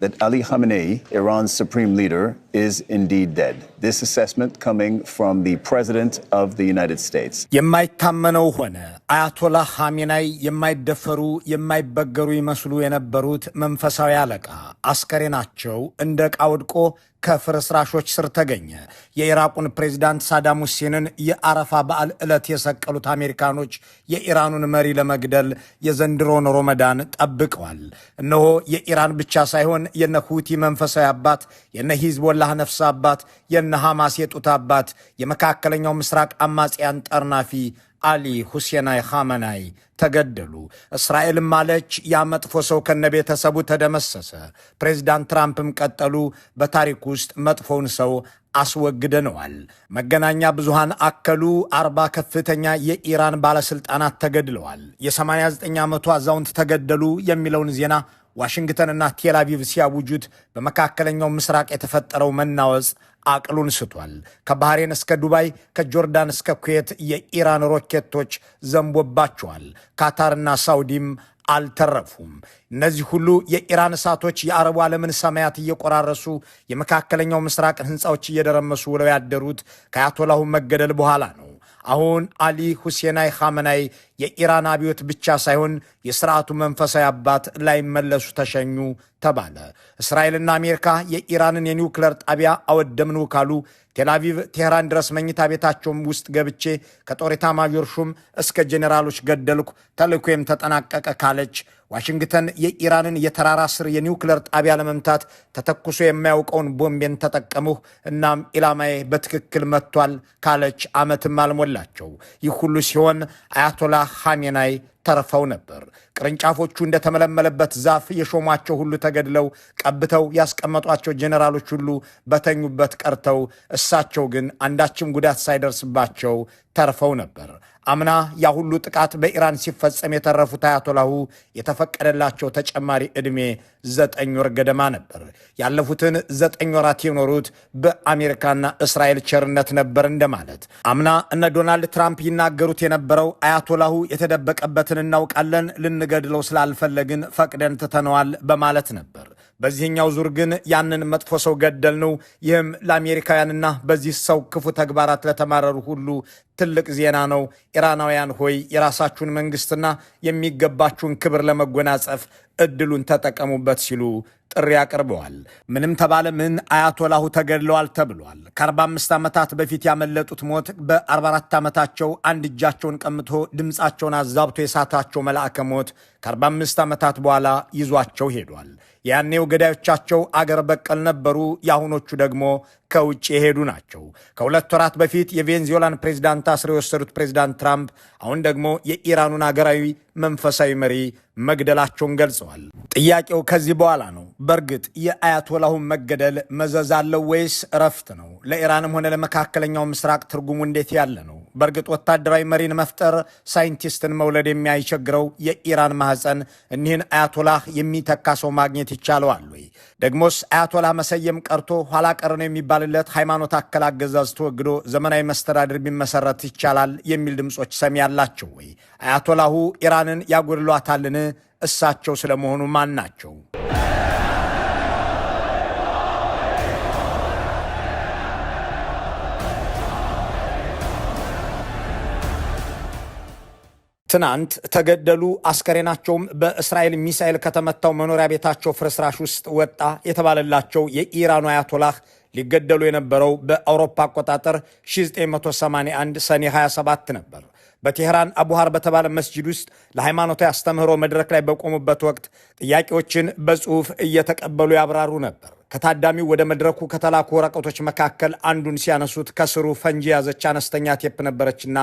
that Ali Khamenei, Iran's supreme leader, is indeed dead. This assessment coming from the President of the United States. የማይታመነው ሆነ። አያቶላህ ኻሜናይ የማይደፈሩ የማይበገሩ ይመስሉ የነበሩት መንፈሳዊ አለቃ አስከሬናቸው እንደ ዕቃ ወድቆ ከፍርስራሾች ስር ተገኘ። የኢራቁን ፕሬዝዳንት ሳዳም ሁሴንን የአረፋ በዓል ዕለት የሰቀሉት አሜሪካኖች የኢራኑን መሪ ለመግደል የዘንድሮን ሮመዳን ጠብቀዋል። እነሆ የኢራን ብቻ ሳይሆን የነ ሁቲ መንፈሳዊ አባት፣ የነ ሂዝቦላህ ነፍስ አባት፣ የነ ሐማስ የጡት አባት፣ የመካከለኛው ምስራቅ አማጽያን ጠርናፊ አሊ ሁሴናይ ኻሜናይ ተገደሉ። እስራኤልም ማለች ያ መጥፎ ሰው ከነቤተሰቡ ተደመሰሰ። ፕሬዝዳንት ትራምፕም ቀጠሉ፣ በታሪክ ውስጥ መጥፎውን ሰው አስወግደነዋል። መገናኛ ብዙሃን አከሉ፣ 40 ከፍተኛ የኢራን ባለስልጣናት ተገድለዋል። የ89 ዓመቱ አዛውንት ተገደሉ የሚለውን ዜና ዋሽንግተንና ቴል አቪቭ ሲያውጁት በመካከለኛው ምስራቅ የተፈጠረው መናወጽ አቅሉን ስቷል። ከባህሬን እስከ ዱባይ፣ ከጆርዳን እስከ ኩዌት የኢራን ሮኬቶች ዘንቦባቸዋል። ካታርና ሳውዲም አልተረፉም። እነዚህ ሁሉ የኢራን እሳቶች የአረቡ ዓለምን ሰማያት እየቆራረሱ የመካከለኛው ምስራቅን ህንፃዎች እየደረመሱ ውለው ያደሩት ከአያቶላሁ መገደል በኋላ ነው። አሁን አሊ ሁሴናይ ኻሜናይ የኢራን አብዮት ብቻ ሳይሆን የሥርዓቱ መንፈሳዊ አባት ላይመለሱ ተሸኙ ተባለ። እስራኤልና አሜሪካ የኢራንን የኒውክለር ጣቢያ አወደምኑ ካሉ፣ ቴልአቪቭ ቴህራን ድረስ መኝታ ቤታቸውም ውስጥ ገብቼ ከጦር ኤታማዦር ሹም እስከ ጄኔራሎች ገደልኩ፣ ተልእኮዬም ተጠናቀቀ ካለች፣ ዋሽንግተን የኢራንን የተራራ ስር የኒውክለር ጣቢያ ለመምታት ተተኩሶ የማያውቀውን ቦምቤን ተጠቀምሁ እናም ኢላማዬ በትክክል መጥቷል ካለች ዓመትም አልሞላቸው። ይህ ሁሉ ሲሆን አያቶላህ ኻሜናይ ተርፈው ነበር። ቅርንጫፎቹ እንደተመለመለበት ዛፍ የሾሟቸው ሁሉ ተገድለው፣ ቀብተው ያስቀመጧቸው ጄኔራሎች ሁሉ በተኙበት ቀርተው፣ እሳቸው ግን አንዳችም ጉዳት ሳይደርስባቸው ተርፈው ነበር። አምና ያ ሁሉ ጥቃት በኢራን ሲፈጸም የተረፉት አያቶላሁ የተፈቀደላቸው ተጨማሪ ዕድሜ 9 ወር ገደማ ነበር። ያለፉትን 9 ወራት የኖሩት በአሜሪካና እስራኤል ቸርነት ነበር እንደማለት። አምና እነ ዶናልድ ትራምፕ ይናገሩት የነበረው አያቶላሁ የተደበቀበትን እናውቃለን፣ ልንገድለው ስላልፈለግን ፈቅደን ትተነዋል በማለት ነበር። በዚህኛው ዙር ግን ያንን መጥፎ ሰው ገደልነው። ይህም ለአሜሪካውያንና በዚህ ሰው ክፉ ተግባራት ለተማረሩ ሁሉ ትልቅ ዜና ነው። ኢራናውያን ሆይ የራሳችሁን መንግስትና የሚገባችሁን ክብር ለመጎናጸፍ እድሉን ተጠቀሙበት ሲሉ ጥሪ አቅርበዋል። ምንም ተባለ ምን አያቶላሁ ተገድለዋል ተብሏል። ከ45 ዓመታት በፊት ያመለጡት ሞት በ44 ዓመታቸው አንድ እጃቸውን ቀምቶ ድምፃቸውን አዛብቶ የሳታቸው መልአከ ሞት ከ45 ዓመታት በኋላ ይዟቸው ሄዷል። ያኔው ገዳዮቻቸው አገር በቀል ነበሩ፣ የአሁኖቹ ደግሞ ከውጭ የሄዱ ናቸው። ከ2 ወራት በፊት የቬንዙዌላን ፕሬዝዳንት አስረው የወሰዱት ፕሬዝዳንት ትራምፕ አሁን ደግሞ የኢራኑን አገራዊ መንፈሳዊ መሪ መግደላቸውን ገልጸዋል። ጥያቄው ከዚህ በኋላ ነው። በእርግጥ የአያቶላሁን መገደል መዘዝ አለው ወይስ እረፍት ነው? ለኢራንም ሆነ ለመካከለኛው ምስራቅ ትርጉሙ እንዴት ያለ ነው? በእርግጥ ወታደራዊ መሪን መፍጠር፣ ሳይንቲስትን መውለድ የሚያይቸግረው የኢራን ማህፀን እኒህን አያቶላህ የሚተካ ሰው ማግኘት ይቻለዋል ወይ? ደግሞስ አያቶላህ መሰየም ቀርቶ ኋላ ቀር ነው የሚባልለት ሃይማኖት አከል አገዛዝ ተወግዶ ዘመናዊ መስተዳድር ቢመሰረት ይቻላል የሚል ድምጾች ሰሚ ያላቸው ወይ? አያቶላሁ ኢራንን ያጎድሏታልን? እሳቸው ስለመሆኑ ማን ናቸው? ትናንት ተገደሉ። አስከሬናቸውም በእስራኤል ሚሳኤል ከተመታው መኖሪያ ቤታቸው ፍርስራሽ ውስጥ ወጣ የተባለላቸው የኢራኑ አያቶላህ ሊገደሉ የነበረው በአውሮፓ አቆጣጠር 1981 ሰኔ 27 ነበር። በቴህራን አቡሃር በተባለ መስጂድ ውስጥ ለሃይማኖታዊ አስተምህሮ መድረክ ላይ በቆሙበት ወቅት ጥያቄዎችን በጽሑፍ እየተቀበሉ ያብራሩ ነበር። ከታዳሚው ወደ መድረኩ ከተላኩ ወረቀቶች መካከል አንዱን ሲያነሱት ከስሩ ፈንጂ ያዘች አነስተኛ ቴፕ ነበረችና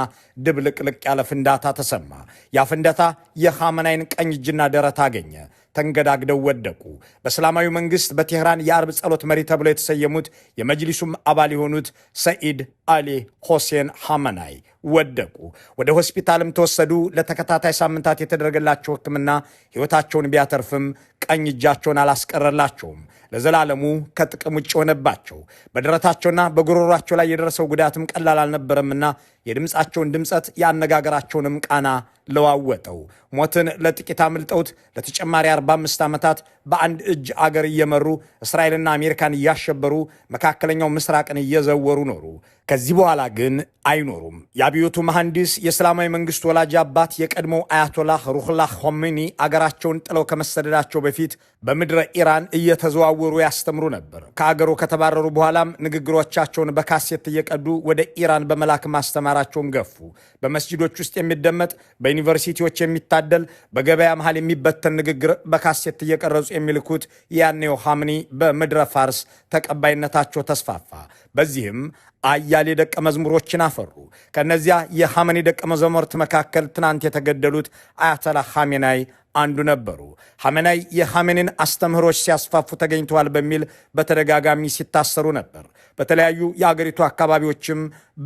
ድብልቅልቅ ያለ ፍንዳታ ተሰማ። ያ ፍንዳታ የኻሜናይን ቀኝ እጅና ደረት አገኘ። ተንገዳግደው ወደቁ። በእስላማዊ መንግስት በቴህራን የአርብ ጸሎት መሪ ተብለው የተሰየሙት የመጅሊሱም አባል የሆኑት ሰኢድ አሊ ሁሴን ኻሜናይ ወደቁ። ወደ ሆስፒታልም ተወሰዱ። ለተከታታይ ሳምንታት የተደረገላቸው ሕክምና ሕይወታቸውን ቢያተርፍም ቀኝ እጃቸውን አላስቀረላቸውም። ለዘላለሙ ከጥቅም ውጭ ሆነባቸው። በደረታቸውና በጉሮሯቸው ላይ የደረሰው ጉዳትም ቀላል አልነበረምና የድምፃቸውን ድምፀት የአነጋገራቸውንም ቃና ለዋወጠው። ሞትን ለጥቂት አምልጠውት ለተጨማሪ 45 ዓመታት በአንድ እጅ አገር እየመሩ እስራኤልና አሜሪካን እያሸበሩ መካከለኛው ምስራቅን እየዘወሩ ኖሩ። ከዚህ በኋላ ግን አይኖሩም። የአብዮቱ መሐንዲስ የእስላማዊ መንግስት ወላጅ አባት የቀድሞው አያቶላህ ሩሁላህ ኾሜኒ አገራቸውን ጥለው ከመሰደዳቸው በፊት በምድረ ኢራን እየተዘዋወሩ ያስተምሩ ነበር። ከአገሩ ከተባረሩ በኋላም ንግግሮቻቸውን በካሴት እየቀዱ ወደ ኢራን በመላክ ማስተማራቸውን ገፉ። በመስጂዶች ውስጥ የሚደመጥ በዩኒቨርሲቲዎች የሚታደል በገበያ መሃል የሚበተን ንግግር በካሴት እየቀረጹ የሚልኩት ያኔው ኻሜኒ በምድረ ፋርስ ተቀባይነታቸው ተስፋፋ። በዚህም አያሌ ደቀ መዝሙሮችን አፈሩ። ከነዚያ የኻሜኒ ደቀ መዛሙርት መካከል ትናንት የተገደሉት አያቶላህ ኻሜናይ አንዱ ነበሩ። ኻሜናይ የኻሜኒን አስተምህሮች ሲያስፋፉ ተገኝተዋል በሚል በተደጋጋሚ ሲታሰሩ ነበር። በተለያዩ የአገሪቱ አካባቢዎችም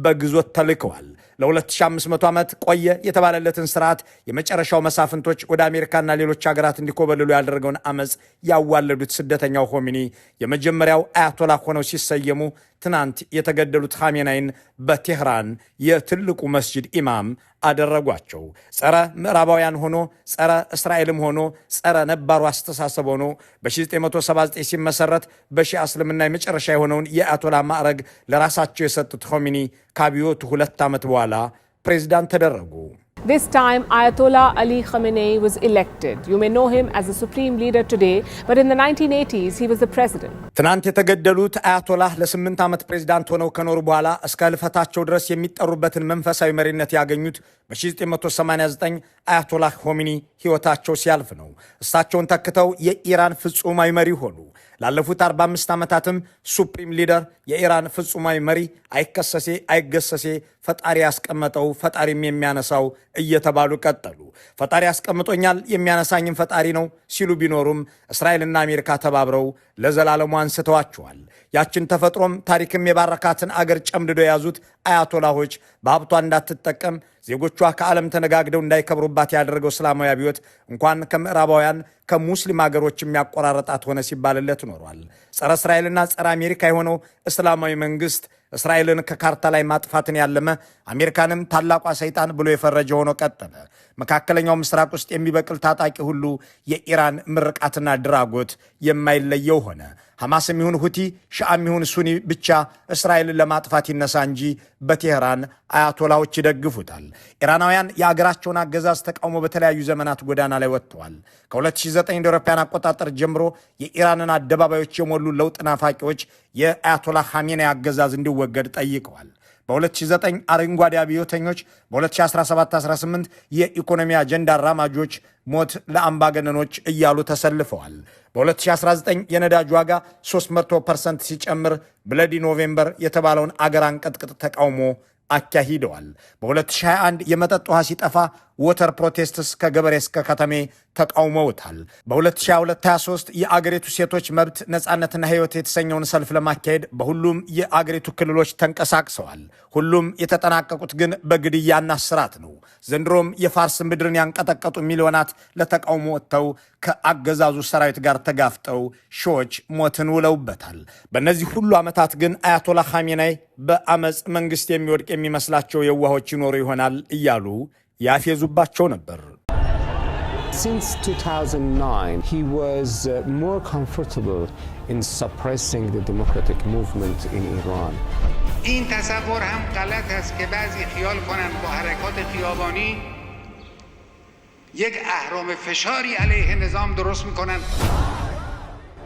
በግዞት ተልከዋል። ለ2500 ዓመት ቆየ የተባለለትን ስርዓት የመጨረሻው መሳፍንቶች ወደ አሜሪካና ሌሎች ሀገራት እንዲኮበልሉ ያደረገውን አመፅ ያዋለዱት ስደተኛው ኾሜኒ የመጀመሪያው አያቶላህ ሆነው ሲሰየሙ ትናንት የተገደሉት ኻሜናይን በቴህራን የትልቁ መስጂድ ኢማም አደረጓቸው። ጸረ ምዕራባውያን ሆኖ ጸረ እስራኤልም ሆኖ ጸረ ነባሩ አስተሳሰብ ሆኖ በ1979 ሲመሰረት በሺዓ እስልምና የመጨረሻ የሆነውን የአያቶላ ማዕረግ ለራሳቸው የሰጡት ኾሜኒ ከአብዮቱ 2 ዓመት በኋላ ፕሬዝዳንት ተደረጉ። This time, Ayatollah Ali Khamenei was elected. You may know him as the supreme leader today, but in the 1980s, he was the president. ትናንት የተገደሉት አያቶላህ ለ8 ዓመት ፕሬዝዳንት ሆነው ከኖሩ በኋላ እስከ ህልፈታቸው ድረስ የሚጠሩበትን መንፈሳዊ መሪነት ያገኙት በ1989 አያቶላህ ኾሜኒ ሕይወታቸው ሲያልፍ ነው። እሳቸውን ተክተው የኢራን ፍጹማዊ መሪ ሆኑ። ላለፉት 45 ዓመታትም ሱፕሪም ሊደር፣ የኢራን ፍጹማዊ መሪ፣ አይከሰሴ አይገሰሴ፣ ፈጣሪ ያስቀመጠው ፈጣሪም የሚያነሳው እየተባሉ ቀጠሉ። ፈጣሪ ያስቀምጦኛል የሚያነሳኝም ፈጣሪ ነው ሲሉ ቢኖሩም እስራኤልና አሜሪካ ተባብረው ለዘላለሙ አንስተዋቸዋል። ያችን ተፈጥሮም ታሪክም የባረካትን አገር ጨምድዶ የያዙት አያቶላሆች በሀብቷ እንዳትጠቀም ዜጎቿ ከዓለም ተነጋግደው እንዳይከብሩባት ያደረገው እስላማዊ አብዮት እንኳን ከምዕራባውያን ከሙስሊም ሀገሮች የሚያቆራረጣት ሆነ ሲባልለት ኖሯል። ጸረ እስራኤልና ጸረ አሜሪካ የሆነው እስላማዊ መንግስት እስራኤልን ከካርታ ላይ ማጥፋትን ያለመ አሜሪካንም ታላቋ ሰይጣን ብሎ የፈረጀ ሆኖ ቀጠለ። መካከለኛው ምስራቅ ውስጥ የሚበቅል ታጣቂ ሁሉ የኢራን ምርቃትና ድራጎት የማይለየው ሆነ። ሐማስም ይሁን ሁቲ፣ ሻአም ይሁን ሱኒ ብቻ እስራኤልን ለማጥፋት ይነሳ እንጂ በቴህራን አያቶላዎች ይደግፉታል። ኢራናውያን የአገራቸውን አገዛዝ ተቃውሞ በተለያዩ ዘመናት ጎዳና ላይ ወጥተዋል። ከ2009 እንደ አውሮፓውያን አቆጣጠር ጀምሮ የኢራንን አደባባዮች የሞሉ ለውጥ ናፋቂዎች የአያቶላህ ኻሜናይ አገዛዝ እንዲወገድ ጠይቀዋል። በ2009 አረንጓዴ አብዮተኞች፣ በ2017-18 የኢኮኖሚ አጀንዳ አራማጆች ሞት ለአምባገነኖች እያሉ ተሰልፈዋል። በ2019 የነዳጅ ዋጋ 300% ሲጨምር ብለዲ ኖቬምበር የተባለውን አገር አንቀጥቅጥ ተቃውሞ አካሂደዋል። በ2021 የመጠጥ ውሃ ሲጠፋ ወተር ፕሮቴስትስ ከገበሬ እስከ ከተሜ ተቃውመውታል። በ2022-23 የአገሪቱ ሴቶች መብት ነፃነትና ሕይወት የተሰኘውን ሰልፍ ለማካሄድ በሁሉም የአገሪቱ ክልሎች ተንቀሳቅሰዋል። ሁሉም የተጠናቀቁት ግን በግድያና እስራት ነው። ዘንድሮም የፋርስ ምድርን ያንቀጠቀጡ ሚሊዮናት ለተቃውሞ ወጥተው ከአገዛዙ ሰራዊት ጋር ተጋፍጠው ሺዎች ሞትን ውለውበታል። በእነዚህ ሁሉ ዓመታት ግን አያቶላህ ኻሜናይ በአመፅ መንግስት የሚወድቅ የሚመስላቸው የዋሆች ይኖሩ ይሆናል እያሉ ያፌዙባቸው ነበር። Since 2009, he was more comfortable in suppressing the democratic movement in Iran. این تصور هم غلط است که بعضی خیال کنند با حرکات خیابانی یک اهرم فشاری علیه نظام درست میکنند.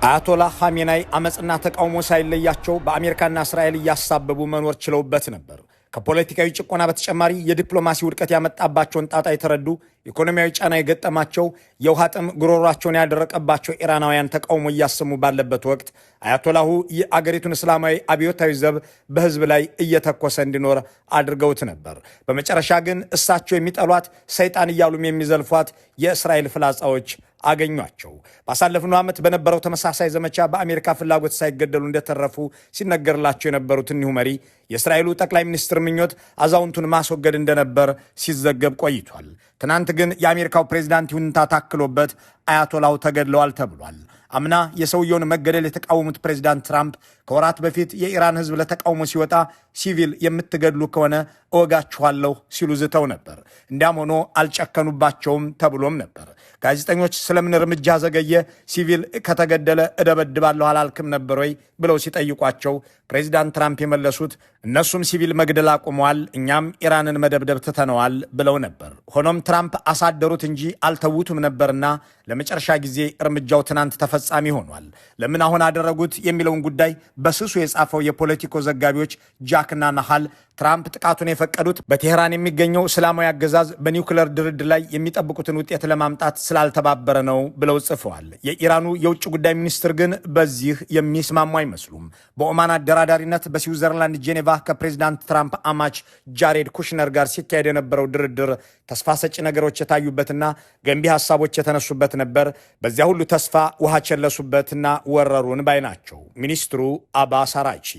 አያቶላህ ኻሜናይ አመፅና ተቃውሞ ሳይለያቸው በአሜሪካና እስራኤል እያሳበቡ መኖር ችለውበት ነበር። ከፖለቲካዊ ጭቆና በተጨማሪ የዲፕሎማሲ ውድቀት ያመጣባቸውን ጣጣ የተረዱ ኢኮኖሚያዊ ጫና የገጠማቸው የውሃ ጥም ጉሮሯቸውን ያደረቀባቸው ኢራናውያን ተቃውሞ እያሰሙ ባለበት ወቅት አያቶላሁ የአገሪቱን እስላማዊ አብዮታዊ ዘብ በህዝብ ላይ እየተኮሰ እንዲኖር አድርገውት ነበር። በመጨረሻ ግን እሳቸው የሚጠሏት ሰይጣን እያሉም የሚዘልፏት የእስራኤል ፍላጻዎች አገኟቸው። ባሳለፍነው ዓመት በነበረው ተመሳሳይ ዘመቻ በአሜሪካ ፍላጎት ሳይገደሉ እንደተረፉ ሲነገርላቸው የነበሩት እኒሁ መሪ የእስራኤሉ ጠቅላይ ሚኒስትር ምኞት አዛውንቱን ማስወገድ እንደነበር ሲዘገብ ቆይቷል። ትናንት ግን የአሜሪካው ፕሬዝዳንት ይሁንታ ታክሎበት አያቶላው ተገድለዋል ተብሏል። አምና የሰውየውን መገደል የተቃወሙት ፕሬዚዳንት ትራምፕ ከወራት በፊት የኢራን ሕዝብ ለተቃውሞ ሲወጣ ሲቪል የምትገድሉ ከሆነ እወጋችኋለሁ ሲሉ ዝተው ነበር። እንዲያም ሆኖ አልጨከኑባቸውም ተብሎም ነበር። ጋዜጠኞች ስለምን እርምጃ ዘገየ? ሲቪል ከተገደለ እደበድባለሁ አላልክም ነበር ወይ ብለው ሲጠይቋቸው ፕሬዚዳንት ትራምፕ የመለሱት እነሱም ሲቪል መግደል አቁመዋል፣ እኛም ኢራንን መደብደብ ትተነዋል ብለው ነበር። ሆኖም ትራምፕ አሳደሩት እንጂ አልተዉትም ነበርና ለመጨረሻ ጊዜ እርምጃው ትናንት ተፈጻሚ ሆኗል። ለምን አሁን አደረጉት የሚለውን ጉዳይ በስሱ የጻፈው የፖለቲኮ ዘጋቢዎች ጃክና ናሃል ትራምፕ ጥቃቱን የፈቀዱት በቴህራን የሚገኘው እስላማዊ አገዛዝ በኒውክለር ድርድር ላይ የሚጠብቁትን ውጤት ለማምጣት ስላልተባበረ ነው ብለው ጽፈዋል። የኢራኑ የውጭ ጉዳይ ሚኒስትር ግን በዚህ የሚስማሙ አይመስሉም። በኦማን አደራዳሪነት በስዊዘርላንድ ጄኔቫ ከፕሬዚዳንት ትራምፕ አማች ጃሬድ ኩሽነር ጋር ሲካሄድ የነበረው ድርድር ተስፋ ሰጪ ነገሮች የታዩበትና ገንቢ ሀሳቦች የተነሱበት ነበር። በዚያ ሁሉ ተስፋ ውሃ ቸለሱበትና ወረሩን ባይ ናቸው ሚኒስትሩ አባስ አራቺ።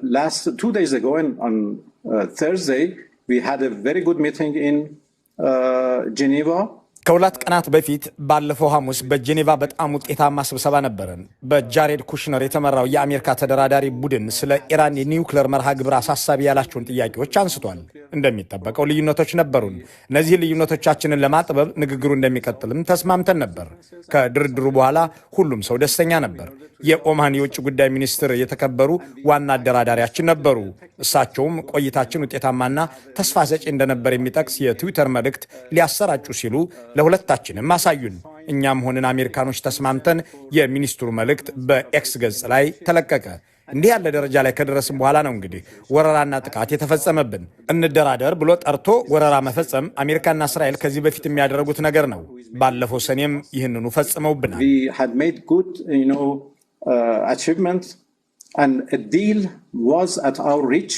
Last 2 days ago, on Thursday, we had a very good meeting in Geneva. ከሁለት ቀናት በፊት ባለፈው ሐሙስ በጄኔቫ በጣም ውጤታማ ስብሰባ ነበረን። በጃሬድ ኩሽነር የተመራው የአሜሪካ ተደራዳሪ ቡድን ስለ ኢራን የኒውክሌር መርሃ ግብር አሳሳቢ ያላቸውን ጥያቄዎች አንስቷል። እንደሚጠበቀው ልዩነቶች ነበሩን። እነዚህ ልዩነቶቻችንን ለማጥበብ ንግግሩ እንደሚቀጥልም ተስማምተን ነበር። ከድርድሩ በኋላ ሁሉም ሰው ደስተኛ ነበር። የኦማን የውጭ ጉዳይ ሚኒስትር የተከበሩ ዋና አደራዳሪያችን ነበሩ። እሳቸውም ቆይታችን ውጤታማና ተስፋ ሰጪ እንደነበር የሚጠቅስ የትዊተር መልእክት ሊያሰራጩ ሲሉ ለሁለታችንም አሳዩን። እኛም ሆንን አሜሪካኖች ተስማምተን የሚኒስትሩ መልእክት በኤክስ ገጽ ላይ ተለቀቀ። እንዲህ ያለ ደረጃ ላይ ከደረስን በኋላ ነው እንግዲህ ወረራና ጥቃት የተፈጸመብን። እንደራደር ብሎ ጠርቶ ወረራ መፈጸም አሜሪካና እስራኤል ከዚህ በፊት የሚያደርጉት ነገር ነው። ባለፈው ሰኔም ይህንኑ ፈጽመውብናል። achievement and a deal was at our reach.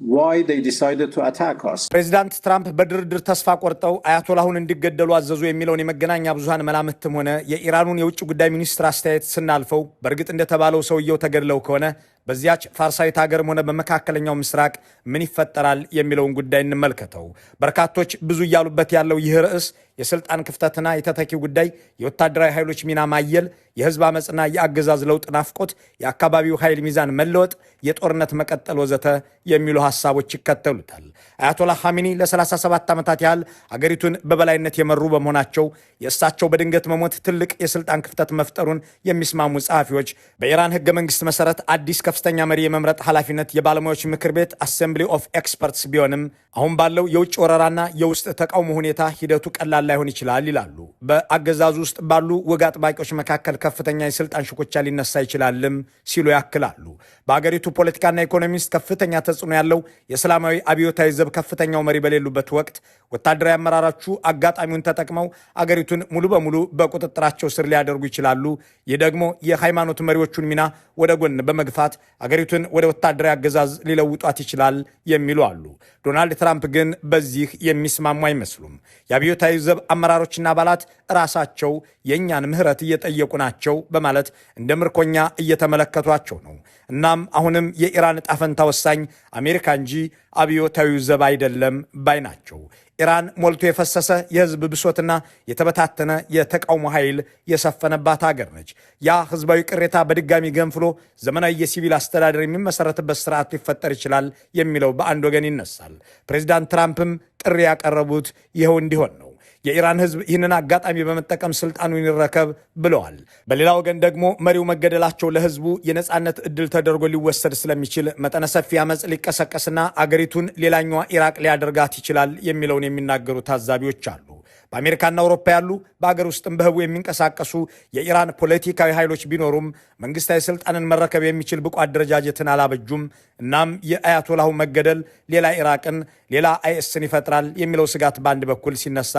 Why they decided to attack us? ፕሬዚዳንት ትራምፕ በድርድር ተስፋ ቆርጠው አያቶላሁን እንዲገደሉ አዘዙ የሚለውን የመገናኛ ብዙሃን መላምትም ሆነ የኢራኑን የውጭ ጉዳይ ሚኒስትር አስተያየት ስናልፈው በእርግጥ እንደተባለው ሰውየው ተገድለው ከሆነ በዚያች ፋርሳዊት ሀገርም ሆነ በመካከለኛው ምስራቅ ምን ይፈጠራል የሚለውን ጉዳይ እንመልከተው። በርካቶች ብዙ እያሉበት ያለው ይህ ርዕስ የስልጣን ክፍተትና የተተኪው ጉዳይ፣ የወታደራዊ ኃይሎች ሚና ማየል፣ የህዝብ አመፅና የአገዛዝ ለውጥ ናፍቆት፣ የአካባቢው ኃይል ሚዛን መለወጥ፣ የጦርነት መቀጠል ወዘተ የሚሉ ሐሳቦች ይከተሉታል። አያቶላ ኻሜኒ ለ37 ዓመታት ያህል አገሪቱን በበላይነት የመሩ በመሆናቸው የእሳቸው በድንገት መሞት ትልቅ የስልጣን ክፍተት መፍጠሩን የሚስማሙ ጸሐፊዎች በኢራን ህገ መንግስት መሰረት አዲስ ከፍተኛ መሪ የመምረጥ ኃላፊነት የባለሙያዎች ምክር ቤት አሴምብሊ ኦፍ ኤክስፐርትስ ቢሆንም አሁን ባለው የውጭ ወረራና የውስጥ ተቃውሞ ሁኔታ ሂደቱ ቀላል ላይሆን ይችላል ይላሉ። በአገዛዙ ውስጥ ባሉ ወግ አጥባቂዎች መካከል ከፍተኛ የስልጣን ሽኩቻ ሊነሳ ይችላልም ሲሉ ያክላሉ። በአገሪቱ ፖለቲካና ኢኮኖሚ ውስጥ ከፍተኛ ተጽዕኖ ያለው የእስላማዊ አብዮታዊ ዘብ ከፍተኛው መሪ በሌሉበት ወቅት ወታደራዊ አመራሮቹ አጋጣሚውን ተጠቅመው አገሪቱን ሙሉ በሙሉ በቁጥጥራቸው ስር ሊያደርጉ ይችላሉ። ይህ ደግሞ የሃይማኖት መሪዎቹን ሚና ወደ ጎን በመግፋት አገሪቱን ወደ ወታደራዊ አገዛዝ ሊለውጧት ይችላል የሚሉ አሉ። ዶናልድ ትራምፕ ግን በዚህ የሚስማሙ አይመስሉም። የአብዮታዊ ዘብ አመራሮችና አባላት ራሳቸው የእኛን ምህረት እየጠየቁ ናቸው በማለት እንደ ምርኮኛ እየተመለከቷቸው ነው። እናም አሁንም የኢራን ዕጣ ፈንታ ወሳኝ አሜሪካ እንጂ አብዮታዊው ዘብ አይደለም ባይ ናቸው። ኢራን ሞልቶ የፈሰሰ የህዝብ ብሶትና የተበታተነ የተቃውሞ ኃይል የሰፈነባት ሀገር ነች። ያ ህዝባዊ ቅሬታ በድጋሚ ገንፍሎ ዘመናዊ የሲቪል አስተዳደር የሚመሰረትበት ስርዓት ሊፈጠር ይችላል የሚለው በአንድ ወገን ይነሳል። ፕሬዚዳንት ትራምፕም ጥሪ ያቀረቡት ይኸው እንዲሆን ነው። የኢራን ህዝብ ይህንን አጋጣሚ በመጠቀም ስልጣኑን ይረከብ ብለዋል። በሌላ ወገን ደግሞ መሪው መገደላቸው ለህዝቡ የነጻነት እድል ተደርጎ ሊወሰድ ስለሚችል መጠነ ሰፊ አመፅ ሊቀሰቀስና አገሪቱን ሌላኛዋ ኢራቅ ሊያደርጋት ይችላል የሚለውን የሚናገሩ ታዛቢዎች አሉ። በአሜሪካና አውሮፓ ያሉ በአገር ውስጥም በህቡ የሚንቀሳቀሱ የኢራን ፖለቲካዊ ኃይሎች ቢኖሩም መንግስታዊ ስልጣንን መረከብ የሚችል ብቁ አደረጃጀትን አላበጁም። እናም የአያቶላሁ መገደል ሌላ ኢራቅን፣ ሌላ አይኤስን ይፈጥራል የሚለው ስጋት በአንድ በኩል ሲነሳ፣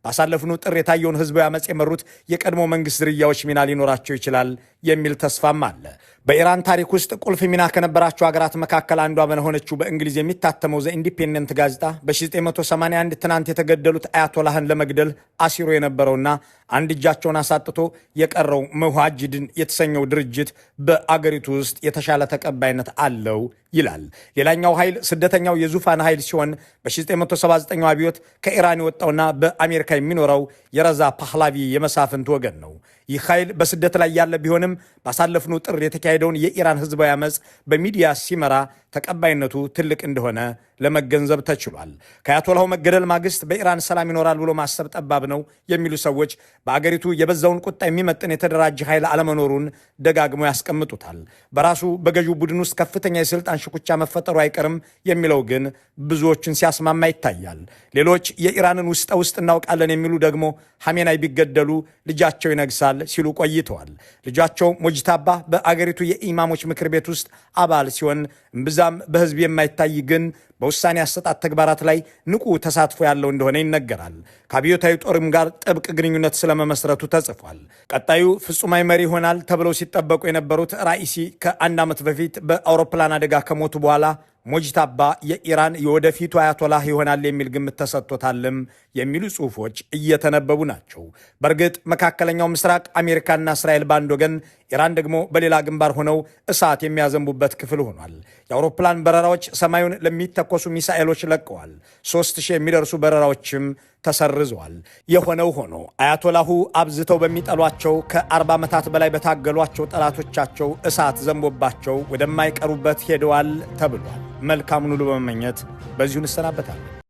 ባሳለፍነው ጥር የታየውን ህዝባዊ አመፅ የመሩት የቀድሞ መንግስት ዝርያዎች ሚና ሊኖራቸው ይችላል የሚል ተስፋም አለ። በኢራን ታሪክ ውስጥ ቁልፍ ሚና ከነበራቸው ሀገራት መካከል አንዷ በሆነችው በእንግሊዝ የሚታተመው ዘ ኢንዲፔንደንት ጋዜጣ በ1981 ትናንት የተገደሉት አያቶላህን ለመግደል አሲሮ የነበረውና አንድ እጃቸውን አሳጥቶ የቀረው መዋጅድን የተሰኘው ድርጅት በአገሪቱ ውስጥ የተሻለ ተቀባይነት አለው ይላል። ሌላኛው ኃይል ስደተኛው የዙፋን ኃይል ሲሆን በ1979 አብዮት ከኢራን የወጣውና በአሜሪካ የሚኖረው የረዛ ፓህላቪ የመሳፍንት ወገን ነው። ይህ ኃይል በስደት ላይ ያለ ቢሆንም ባሳለፍነው ጥር የተካሄደውን የኢራን ህዝባዊ አመፅ በሚዲያ ሲመራ ተቀባይነቱ ትልቅ እንደሆነ ለመገንዘብ ተችሏል። ከአያቶላው መገደል ማግስት በኢራን ሰላም ይኖራል ብሎ ማሰብ ጠባብ ነው የሚሉ ሰዎች በአገሪቱ የበዛውን ቁጣ የሚመጥን የተደራጀ ኃይል አለመኖሩን ደጋግመው ያስቀምጡታል። በራሱ በገዢው ቡድን ውስጥ ከፍተኛ የስልጣን ሽኩቻ መፈጠሩ አይቀርም የሚለው ግን ብዙዎችን ሲያስማማ ይታያል። ሌሎች የኢራንን ውስጥ እናውቃለን የሚሉ ደግሞ ሐሜናይ ቢገደሉ ልጃቸው ይነግሳል ሲሉ ቆይተዋል። ልጃቸው ሞጅታባ በአገሪቱ የኢማሞች ምክር ቤት ውስጥ አባል ሲሆን እምብዛም በህዝብ የማይታይ ግን በውሳኔ አሰጣጥ ተግባራት ላይ ንቁ ተሳትፎ ያለው እንደሆነ ይነገራል። ከአብዮታዊ ጦርም ጋር ጥብቅ ግንኙነት ስለመመስረቱ ተጽፏል። ቀጣዩ ፍጹማዊ መሪ ይሆናል ተብለው ሲጠበቁ የነበሩት ራኢሲ ከአንድ ዓመት በፊት በአውሮፕላን አደጋ ከሞቱ በኋላ ሞጅታባ የኢራን የወደፊቱ አያቶላህ ይሆናል የሚል ግምት ተሰጥቶታልም የሚሉ ጽሑፎች እየተነበቡ ናቸው። በእርግጥ መካከለኛው ምስራቅ አሜሪካና እስራኤል በአንድ ወገን፣ ኢራን ደግሞ በሌላ ግንባር ሆነው እሳት የሚያዘንቡበት ክፍል ሆኗል። የአውሮፕላን በረራዎች ሰማዩን ለሚተኮሱ ሚሳኤሎች ለቀዋል። 3000 የሚደርሱ በረራዎችም ተሰርዘዋል። የሆነው ሆኖ አያቶላሁ አብዝተው በሚጠሏቸው ከ40 ዓመታት በላይ በታገሏቸው ጠላቶቻቸው እሳት ዘንቦባቸው ወደማይቀሩበት ሄደዋል ተብሏል። መልካሙን ሁሉ በመመኘት በዚሁ እንሰናበታለን።